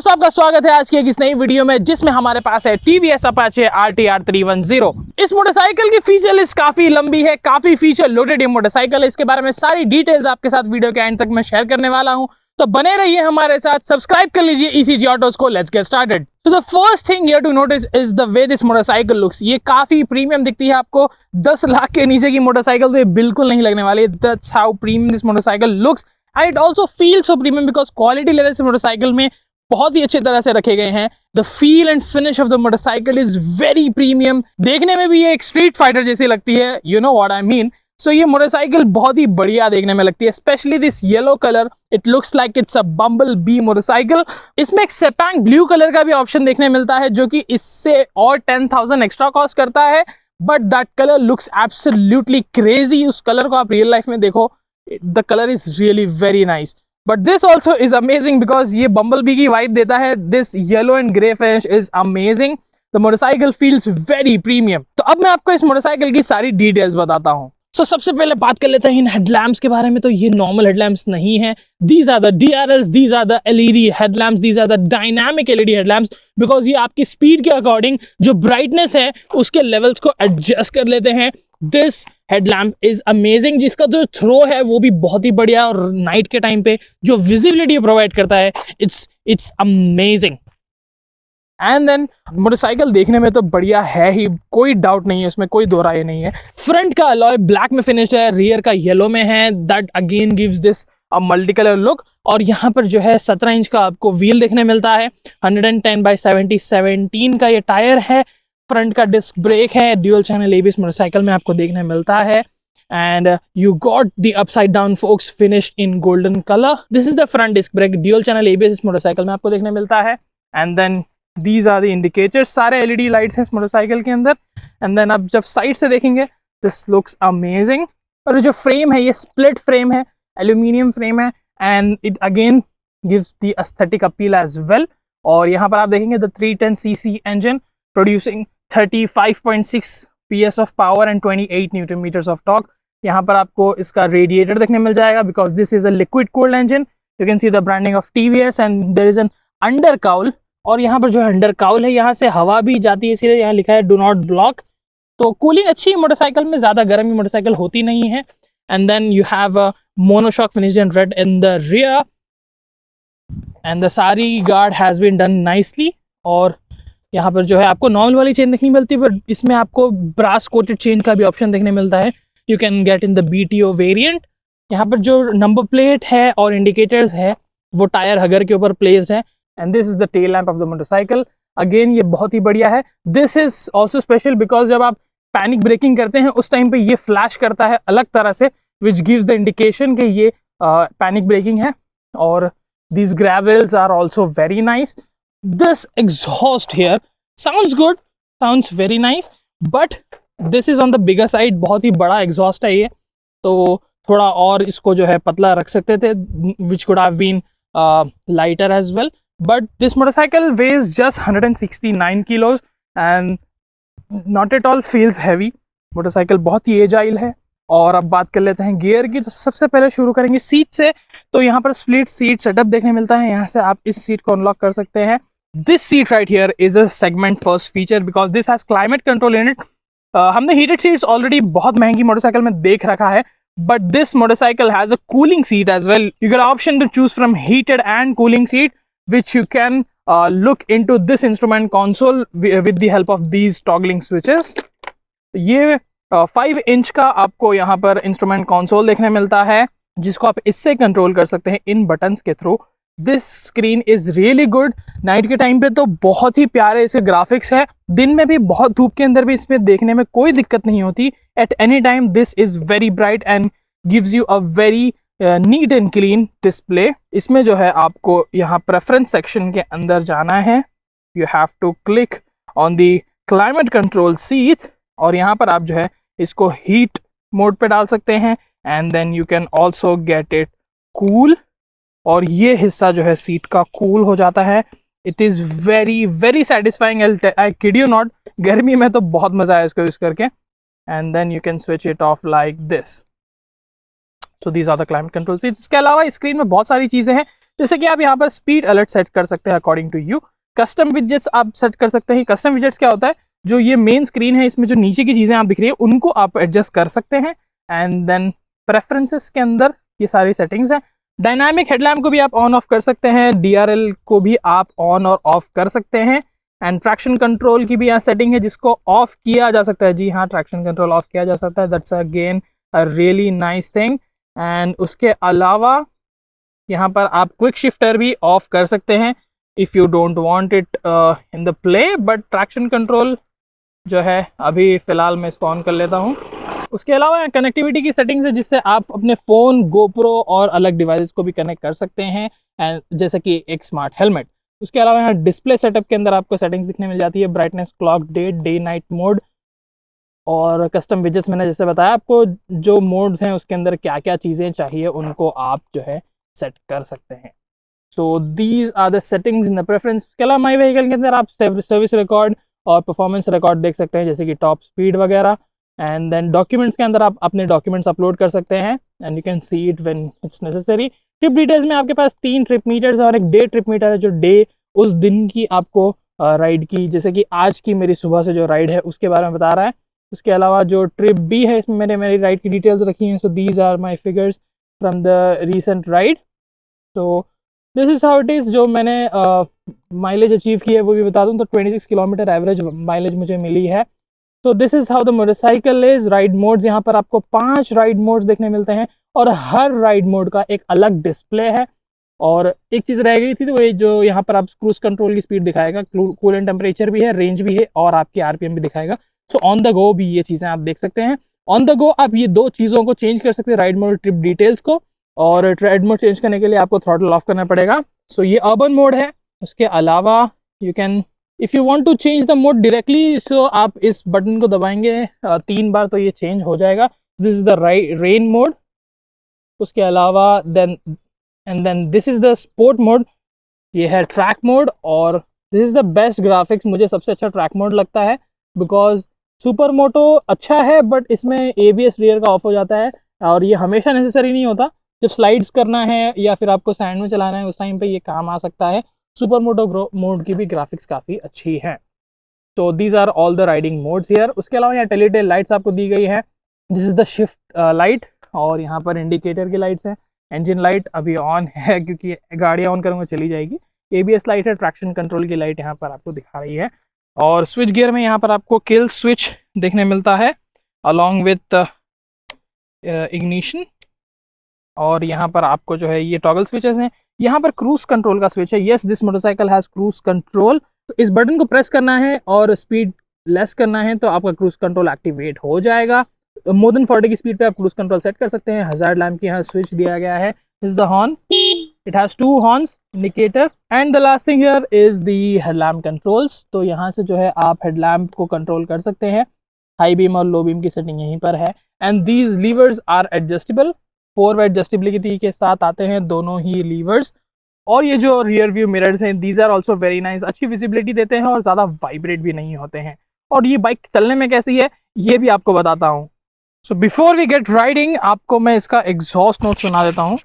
दोस्तों, आपका स्वागत है आज की एक इस नई वीडियो में जिसमें हमारे पास है TVS Apache RTR 310। इस मोटरसाइकिल की फीचर लिस्ट काफी लंबी है, काफी फीचर लोडेड ये मोटरसाइकिल है। इसके बारे में सारी डिटेल्स आपके साथ वीडियो के एंड तक मैं शेयर करने वाला हूं, तो बने रहिए हमारे साथ। सब्सक्राइब कर लीजिए ECG ऑटोज को। Let's get started. तो the first thing here to notice is the way this motorcycle looks. ये काफी प्रीमियम दिखती है आपको। 10 लाख के नीचे की मोटरसाइकिल तो ये बिल्कुल नहीं लगने वाली। That's how premium this motorcycle looks and it also feels so premium because quality level से मोटरसाइकिल में बहुत ही अच्छी तरह से रखे गए हैं। The feel and finish off the motorcycle is very premium. देखने में भी ये एक स्ट्रीट फाइटर जैसी लगती है, you know what I mean. So ये मोटरसाइकिल बहुत ही बढ़िया देखने में लगती है, specially this yellow colour. It looks like it's a bumble bee motorcycle. इसमें एक सेपैंग ब्लू कलर का भी ऑप्शन देखने मिलता है जो कि इससे और 10,000 एक्स्ट्रा कॉस्ट करता है, but that colour looks absolutely crazy. उस कलर को आप रियल लाइफ में देखो, the colour is really very nice. But this also is amazing because ये बम्बल बी की वाइब देता है। This yellow and grey finish is amazing. The motorcycle feels very premium. तो अब मैं आपको इस मोटरसाइकिल की सारी डिटेल्स बताता हूँ। सो सबसे पहले बात कर लेते हैं इन हेडलैम्प्स के बारे में। तो ये नॉर्मल हेडलैम्प्स नहीं है। These are the DRLs, these are the LED headlamps, these are the dynamic LED headlamps because ये आपकी स्पीड के अकॉर्डिंग जो ब्राइटनेस है उसके लेवल्स को एडजस्ट कर लेते हैं। दिस हेडलैम्प इज अमेजिंग, जिसका जो थ्रो है वो भी बहुत ही बढ़िया और नाइट के टाइम पे जो विजिबिलिटी प्रोवाइड करता है it's amazing. And then motorcycle देखने में तो बढ़िया है ही, कोई डाउट नहीं है, उसमें कोई दो राय नहीं है। फ्रंट का अलॉय ब्लैक में फिनिश्ड है, रियर का येलो में है। That again gives this a multi colour look. और यहाँ पर जो है 17 इंच का आपको व्हील देखने मिलता है। 110/70 17 का ये टायर है। फ्रंट का डिस्क ब्रेक है। ड्यूल चैनल ABS मोटरसाइकिल में आपको देखने मिलता है। And you got the upside down forks finished in golden colour. This is the front disc brake. Dual channel ABS इस मोटरसाइकिल में आपको देखने मिलता है। And then these are the indicators. सारे LED लाइट्स हैं इस मोटरसाइकिल के अंदर। एंड देन आप जब साइड से देखेंगे दिस लुक्स अमेजिंग। और जो फ्रेम है ये स्प्लिट फ्रेम है, एल्यूमिनियम फ्रेम है and it again gives the aesthetic appeal as well. और यहाँ पर आप देखेंगे the 310cc engine producing 35.6 PS of power and 28 newton metres of torque. यहाँ पर आपको इसका रेडिएटर देखने मिल जाएगा because this is a liquid cooled engine. You can see the branding of TVS and there is an under cowl. और यहाँ पर जो अंडर काउल है यहाँ से हवा भी जाती है, इसीलिए यहाँ लिखा है डू नॉट ब्लॉक। तो कूलिंग अच्छी है मोटरसाइकिल में, ज्यादा गर्म ही मोटरसाइकिल होती नहीं है। And then you have a monoshock finished in red in the rear and the sari guard has been done nicely. और यहाँ पर जो है आपको नॉर्मल वाली चेन देखने मिलती है, बट इसमें आपको ब्रास कोटेड चेन का भी ऑप्शन देखने मिलता है। You can get in the BTO variant. यहाँ पर जो नंबर प्लेट है और इंडिकेटर्स है वो टायर हगर के ऊपर प्लेस्ड है। And this is the tail lamp of the motorcycle. Again ये बहुत ही बढ़िया है। This is also special because जब आप पैनिक ब्रेकिंग करते हैं उस टाइम पे ये फ्लैश करता है अलग तरह से, विच गिव्स द इंडिकेशन कि ये पैनिक ब्रेकिंग है। और these gravels are also very nice. This exhaust here sounds good, sounds very nice, but this is on the bigger side. बहुत ही बड़ा exhaust है ये, तो थोड़ा और इसको जो है पतला रख सकते थे, which could have been lighter as well. But this motorcycle weighs just 169 kilos and not at all feels heavy. Motorcycle बहुत ही एजाइल है। और अब बात कर लेते हैं गियर की। तो सबसे पहले शुरू करेंगे सीट से। तो यहाँ पर स्प्लिट सीट सेटअप देखने मिलता है। यहाँ से आप इस सीट को अनलॉक कर सकते हैं। This seat right here is a segment first feature because this has climate control in it. हमने हीटेड सीट्स ऑलरेडी बहुत महंगी मोटरसाइकिल में देख रखा है, but this motorcycle has a cooling seat as well. You get option to choose from heated and cooling seat which you can look into this instrument console with the help of these toggling switches. ये 5 inch का आपको यहाँ पर instrument console देखने मिलता है जिसको आप इससे कंट्रोल कर सकते हैं इन बटन्स के through. This screen is really good. Night के टाइम पे तो बहुत ही प्यारे इसके ग्राफिक्स है। दिन में भी बहुत धूप के अंदर भी इसमें देखने में कोई दिक्कत नहीं होती। At any time this is very bright and gives you a very neat and clean display. इसमें जो है आपको यहाँ प्रेफरेंस सेक्शन के अंदर जाना है। You have to click on the climate control seat और यहाँ पर आप जो है इसको हीट मोड पे डाल सकते हैं and then you can also get it cool. और ये हिस्सा जो है सीट का कूल हो जाता है। It is very very satisfying, I kid you not. गर्मी में तो बहुत मज़ा आया इसको यूज़ करके। And then you can switch it off like this. So these are the climate control seats. इसके अलावा स्क्रीन में बहुत सारी चीज़ें हैं जैसे कि आप यहाँ पर स्पीड अलर्ट सेट कर सकते हैं according to you. Custom widgets आप सेट कर सकते हैं। कस्टम विजेट्स क्या होता है, जो ये मेन स्क्रीन है इसमें जो नीचे की चीज़ें आप दिख रही है उनको आप एडजस्ट कर सकते हैं। एंड देन प्रेफरेंसेस के अंदर ये सारी सेटिंग्स हैं। डायनामिक हेडलैम्प को भी आप ऑन ऑफ कर सकते हैं, DRL को भी आप ऑन और ऑफ कर सकते हैं। एंड ट्रैक्शन कंट्रोल की भी यहाँ सेटिंग है जिसको ऑफ किया जा सकता है। जी हाँ, ट्रैक्शन कंट्रोल ऑफ किया जा सकता है। That's again a really nice thing. And उसके अलावा यहाँ पर आप क्विक शिफ्टर भी ऑफ कर सकते हैं if you don't want it in the play. But traction control जो है अभी फ़िलहाल मैं इसको ऑन कर लेता हूँ। उसके अलावा कनेक्टिविटी की सेटिंग्स है जिससे आप अपने फ़ोन, GoPro और अलग डिवाइसेस को भी कनेक्ट कर सकते हैं, एंड जैसे कि एक स्मार्ट हेलमेट। उसके अलावा यहाँ डिस्प्ले सेटअप के अंदर आपको सेटिंग्स दिखने मिल जाती है, brightness, clock, day night mode और कस्टम विजेट्स। मैंने जैसे बताया आपको जो मोड्स हैं उसके अंदर क्या क्या चीज़ें चाहिए उनको आप जो है सेट कर सकते हैं। So these are the settings in the preference. इसके अलावा माई व्हीकल के अंदर आप सर्विस रिकॉर्ड और परफॉर्मेंस रिकॉर्ड देख सकते हैं, जैसे कि टॉप स्पीड वगैरह। एंड देन डॉक्यूमेंट्स के अंदर आप अपने डॉक्यूमेंट्स अपलोड कर सकते हैं and you can see it when it's necessary. Trip details में आपके पास 3 ट्रिप मीटर्स और एक डे ट्रिप मीटर है, जो डे उस दिन की आपको राइड की, जैसे कि आज की मेरी सुबह से जो राइड है उसके बारे में बता रहा है। उसके अलावा जो ट्रिप बी है इसमें मेरी राइड की डिटेल्स रखी हैं। So these are my figures from the recent ride. तो this is how it is. जो मैंने माइलेज अचीव की है वो भी बता दूं तो 26 किलोमीटर एवरेज माइलेज मुझे मिली है। तो this is how the motorcycle is. Ride modes, यहाँ पर आपको 5 राइड मोड्स देखने मिलते हैं और हर राइड मोड का एक अलग डिस्प्ले है। और एक चीज़ रह गई थी तो ये जो यहाँ पर आप क्रूज कंट्रोल की स्पीड दिखाएगा, कूलेंट टेम्परेचर भी है, रेंज भी है और आपकी RPM भी दिखाएगा। सो ऑन द गो भी ये चीज़ें आप देख सकते हैं। ऑन द गो आप ये 2 चीज़ों को चेंज कर सकते हैं, राइड मोड, ट्रिप डिटेल्स को। और राइड मोड चेंज करने के लिए आपको थ्रॉटल ऑफ करना पड़ेगा। सो ये अर्बन मोड है। उसके अलावा you can, if you want to change the mode directly, so आप इस बटन को दबाएंगे 3 बार तो ये चेंज हो जाएगा। This is the rain mode. उसके अलावा then this is the sport mode, ये है ट्रैक मोड। और this is the best graphics, मुझे सबसे अच्छा ट्रैक मोड लगता है बिकॉज सुपर मोटो अच्छा है बट इसमें ABS रियर का ऑफ हो जाता है और ये हमेशा नेसेसरी नहीं होता। जब स्लाइड्स करना है या फिर आपको सैंड में चलाना है उस टाइम पे ये काम आ सकता है। सुपर मोटो मोड की भी ग्राफिक्स काफ़ी अच्छी है। तो these are all the riding modes here. उसके अलावा यहाँ टेल लाइट्स आपको दी गई है। This is the shift light और यहाँ पर इंडिकेटर की लाइट्स हैं। इंजन लाइट अभी ऑन है क्योंकि गाड़ी ऑन करूँगा चली जाएगी। ABS लाइट है, ट्रैक्शन कंट्रोल की लाइट यहाँ पर आपको दिखा रही है। और स्विच गियर में यहाँ पर आपको किल स्विच देखने मिलता है अलॉन्ग विथ इग्निशन। और यहाँ पर आपको जो है ये टॉगल स्विचेस हैं। यहाँ पर क्रूज कंट्रोल का स्विच है। Yes, this motorcycle has cruise control. तो इस बटन को प्रेस करना है और स्पीड लेस करना है तो आपका क्रूज कंट्रोल एक्टिवेट हो जाएगा। मोर देन 40 की स्पीड पे आप क्रूज कंट्रोल सेट कर सकते हैं। हजार्ड लैम्प की यहाँ स्विच दिया गया है। Is the horn, it has 2 horns, indicator. And the last thing here is the headlamp controls. तो यहाँ से जो है आप हेडलैम्प को कंट्रोल कर सकते हैं। हाई बीम और लो बीम की सेटिंग यहीं पर है। And these levers are adjustable, 4 way adjustability के साथ आते हैं दोनों ही लीवर्स। और ये जो रियर व्यू मिरर्स हैं these are also very nice, अच्छी विजिबिलिटी देते हैं और ज़्यादा वाइब्रेट भी नहीं होते हैं। और ये बाइक चलने में कैसी है ये भी आपको बताता हूँ। So before we get riding आपको मैं इसका एग्जॉस्ट नोट सुना देता हूँ।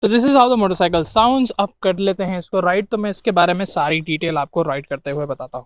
तो this is how the motorcycle sounds. अब कर लेते हैं इसको राइड, तो मैं इसके बारे में सारी डिटेल आपको राइड करते हुए बताता हूँ।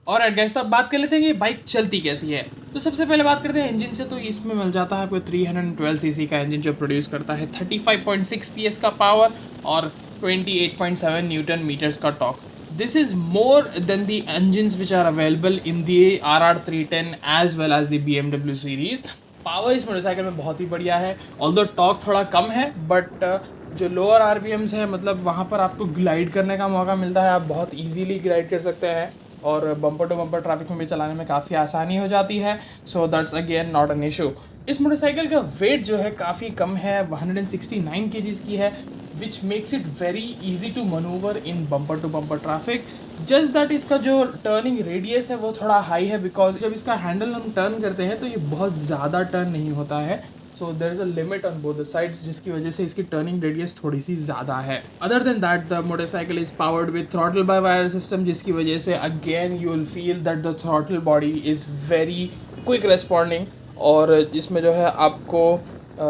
और गाइस तो अब बात कर लेते हैं कि बाइक चलती कैसी है। तो सबसे पहले बात करते हैं इंजन से। तो इसमें मिल जाता है आपको 312 सीसी का इंजन जो प्रोड्यूस करता है 35.6 PS का पावर और 28.7 न्यूटन मीटर्स का torque. This is more than the engines which are available in the RR310 as well as the BMW series. Power इस मोटरसाइकिल में बहुत ही बढ़िया है, ऑल्दो टॉर्क थोड़ा कम है बट जो लोअर RPMs है मतलब वहाँ पर आपको ग्लाइड करने का मौका मिलता है, आप बहुत इजीली ग्लाइड कर सकते हैं। और बम्पर टू बम्पर ट्रैफिक में भी चलाने में काफ़ी आसानी हो जाती है। So that's again not an issue. इस मोटरसाइकिल का वेट जो है काफ़ी कम है, 169 kgs की है, which makes it very easy to manoeuvre in bumper to bumper traffic. Just that इसका जो टर्निंग रेडियस है वो थोड़ा हाई है, बिकॉज जब इसका हैंडल हम टर्न करते हैं तो ये बहुत ज़्यादा टर्न नहीं होता है। So there is a limit on both the sides, जिसकी वजह से इसकी टर्निंग रेडियस थोड़ी सी ज़्यादा है। Other than that the motorcycle is powered with throttle by wire system, जिसकी वजह से again you will feel that the throttle body is very quick responding. और इसमें जो है आपको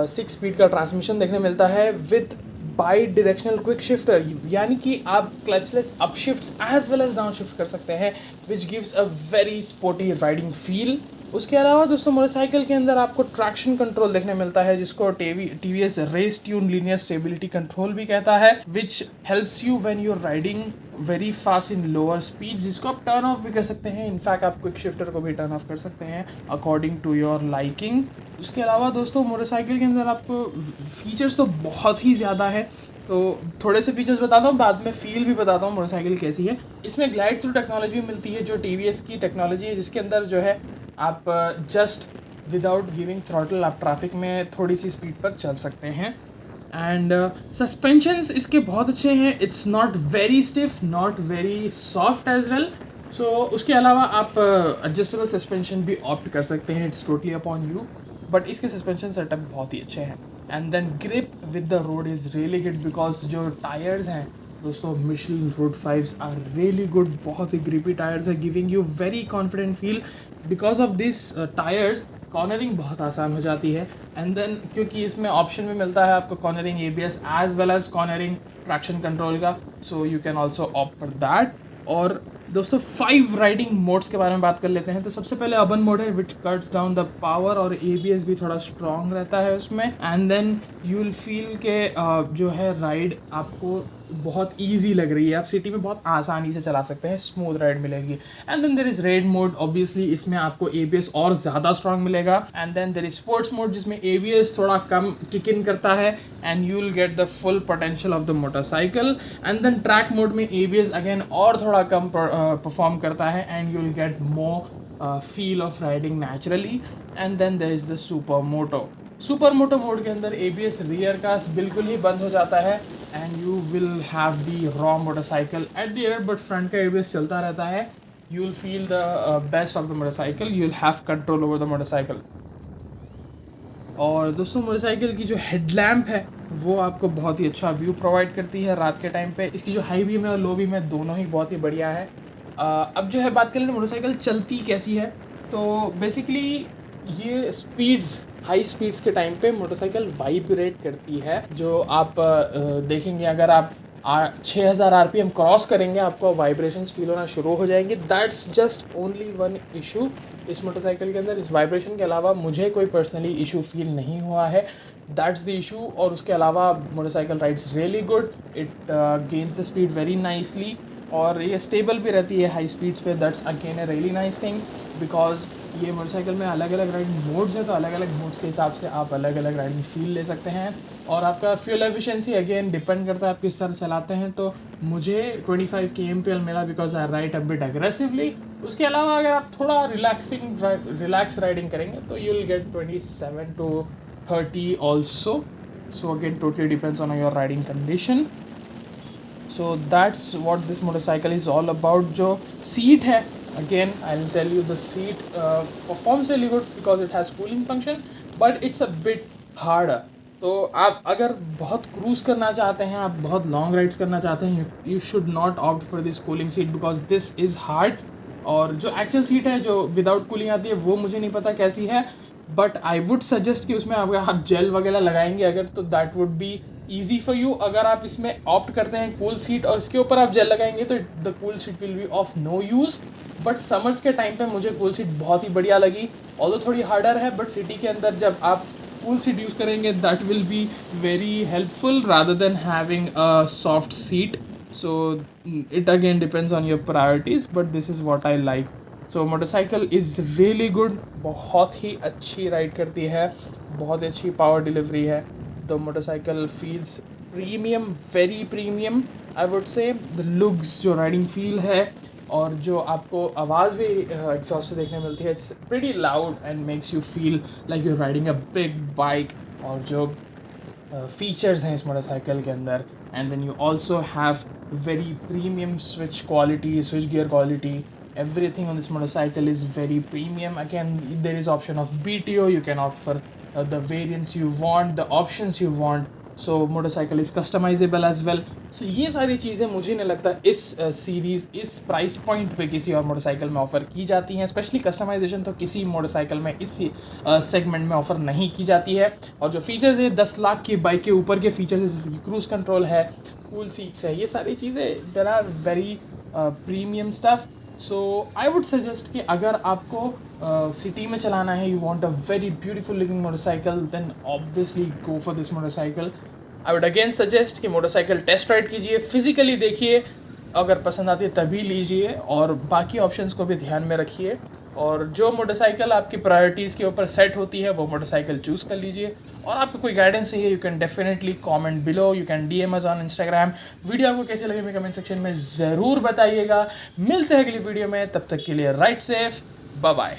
6 स्पीड का ट्रांसमिशन देखने मिलता है with bidirectional quick shifter, यानी कि आप clutchless up shifts as well as down shift कर सकते हैं, which gives a very sporty riding feel. उसके अलावा दोस्तों मोटरसाइकिल के अंदर आपको ट्रैक्शन कंट्रोल देखने मिलता है, जिसको TVS race tune linear stability control भी कहता है, which helps you when you are riding very fast in lower speeds, जिसको आप टर्न ऑफ भी कर सकते हैं। इनफैक्ट आप क्विक शिफ्टर को भी टर्न ऑफ कर सकते हैं अकॉर्डिंग टू योर लाइकिंग। उसके अलावा दोस्तों मोटरसाइकिल के अंदर आपको फीचर्स तो बहुत ही ज़्यादा है, तो थोड़े से फीचर्स बताता हूँ, बाद में फील भी बताता हूँ मोटरसाइकिल कैसी है। इसमें ग्लाइड थ्रू टेक्नोलॉजी मिलती है, जो टीवीएस की टेक्नोलॉजी है, जिसके अंदर जो है आप जस्ट विदाउट गिविंग थ्रॉटल आप ट्रैफिक में थोड़ी सी स्पीड पर चल सकते हैं। एंड सस्पेंशंस इसके बहुत अच्छे हैं, it's not very stiff, not very soft as well. So उसके अलावा आप एडजस्टेबल सस्पेंशन भी ऑप्ट कर सकते हैं, it's totally upon you, but इसके सस्पेंशन सेटअप बहुत ही अच्छे हैं। And then grip with the road is really good, because जो टायर्स हैं दोस्तों Michelin road 5s are really good, बहुत ही ग्रिपी टायर्स है, giving you very confident feel. Because of this tyres cornering बहुत आसान हो जाती है। एंड देन क्योंकि इसमें ऑप्शन भी मिलता है आपको cornering ABS as well as cornering traction control का, so you can also opt for that. और दोस्तों 5 राइडिंग मोड्स के बारे में बात कर लेते हैं। तो सबसे पहले अर्बन मोड है, which cuts down the power, और एबीएस भी थोड़ा स्ट्रॉन्ग रहता है उसमें। And then you will feel के जो है राइड आपको बहुत इजी लग रही है, आप सिटी में बहुत आसानी से चला सकते हैं, स्मूथ राइड मिलेगी। And then there is rain mode, obviously इसमें आपको एबीएस और ज़्यादा स्ट्रॉन्ग मिलेगा। And then there is sports mode, जिसमें एबीएस थोड़ा कम किक इन करता है, and you will get the full potential of the motorcycle. And then track mode में एबीएस अगेन और थोड़ा कम परफॉर्म करता है, and you will get more feel of riding naturally. And then there is the super moto mode के अंदर ABS rear का बिल्कुल ही बंद हो जाता है, and you will have the raw motorcycle at the air, but front का ABS चलता रहता है। You will feel the best of the motorcycle, you will have control over the motorcycle. और दोस्तों मोटरसाइकिल की जो हेडलैम्प है वो आपको बहुत ही अच्छा व्यू प्रोवाइड करती है रात के टाइम पे। इसकी जो हाई बीम है और लो बीम है दोनों ही बहुत ही बढ़िया है। अब जो है बात करें तो मोटरसाइकिल चलती कैसी है, तो बेसिकली ये स्पीड्स हाई स्पीड्स के टाइम पे मोटरसाइकिल वाइब्रेट करती है। जो आप देखेंगे अगर आप 6000 RPM क्रॉस करेंगे आपको वाइब्रेशंस फील होना शुरू हो जाएंगे। That's just only one issue इस मोटरसाइकिल के अंदर। इस वाइब्रेशन के अलावा मुझे कोई पर्सनली इशू फील नहीं हुआ है, दैट्स द इशू। और उसके अलावा motorcycle rides really good, it gains the speed very nicely, और ये स्टेबल भी रहती है हाई स्पीड्स पे। That's again a really nice thing, because ये मोटरसाइकिल में अलग अलग राइडिंग मोड्स हैं, तो अलग अलग मोड्स के हिसाब से आप अलग अलग राइडिंग फील ले सकते हैं। और आपका फ्यूल एफिशिएंसी अगेन डिपेंड करता है आप किस तरह चलाते हैं। तो मुझे 25 kmpl मिला, because I ride a bit aggressively. उसके अलावा अगर आप थोड़ा रिलैक्स राइडिंग करेंगे तो you will gate 27 to 30 also. So again totally depends on your riding condition. So that's what this motorcycle is all about. जो सीट है, again I'll tell you the seat performs really good because it has cooling function, but it's a bit harder. तो आप अगर बहुत cruise करना चाहते हैं, आप बहुत लॉन्ग राइड्स करना चाहते हैं, you should not opt for this cooling seat because this is hard. और जो एक्चुअल सीट है जो विदाउट कूलिंग आती है वो मुझे नहीं पता कैसी है, बट आई वुड सजेस्ट कि उसमें अगर आप जेल वगैरह लगाएंगे अगर, तो that would be easy for you. अगर आप इसमें ऑप्ट करते हैं कूल सीट और इसके ऊपर आप जेल लगाएंगे तो the cool seat will be of no use. But summers के टाइम पे मुझे कूल सीट बहुत ही बढ़िया लगी, ऑल्दो थोड़ी हार्डर है, बट सिटी के अंदर जब आप कूल सीट यूज़ करेंगे that will be very helpful rather than having a soft seat. So it again depends on your priorities, but this is what I like. So motorcycle is really good, बहुत ही अच्छी ride करती है, बहुत अच्छी power delivery है। The motorcycle feels premium, very premium I would say. The looks, जो riding feel है और जो आपको आवाज़ भी एग्जॉस्ट से देखने मिलती है, it's pretty loud and makes you feel like you riding a big bike. और जो फीचर्स हैं इस मोटरसाइकिल के अंदर, and then you also have very premium switch quality, switch gear quality, everything on this motorcycle is very premium. Again, there is option of BTO, you can opt for the variants you want, the options you want, so motorcycle is customizable as well. So ये सारी चीज़ें मुझे नहीं लगता इस series इस price point पे किसी और मोटरसाइकिल में ऑफ़र की जाती हैं। स्पेशली कस्टमाइजेशन तो किसी मोटरसाइकिल में इस सेगमेंट में ऑफ़र नहीं की जाती है। और जो फीचर्स है 10 लाख की बाइक के ऊपर के फीचर्स है, जैसे कि क्रूज़ कंट्रोल है, कूल सीट्स है, ये सारी चीज़ें there are very premium stuff. So I would suggest कि अगर आपको सिटी में चलाना है, you want a very beautiful looking motorcycle, then obviously go for this motorcycle. I would again suggest कि मोटरसाइकिल टेस्ट राइड कीजिए, फिजिकली देखिए, अगर पसंद आती है तभी लीजिए, और बाकी ऑप्शंस को भी ध्यान में रखिए। और जो मोटरसाइकिल आपकी प्रायोरिटीज़ के ऊपर सेट होती है वो मोटरसाइकिल चूज़ कर लीजिए। और आपको कोई गाइडेंस चाहिए, you can definitely comment below, you can DM us on Instagram. Video आपको कैसे लगे मेरे कमेंट सेक्शन में ज़रूर बताइएगा। मिलते हैं अगली वीडियो में, तब तक के लिए राइड सेफ, बाय बाय।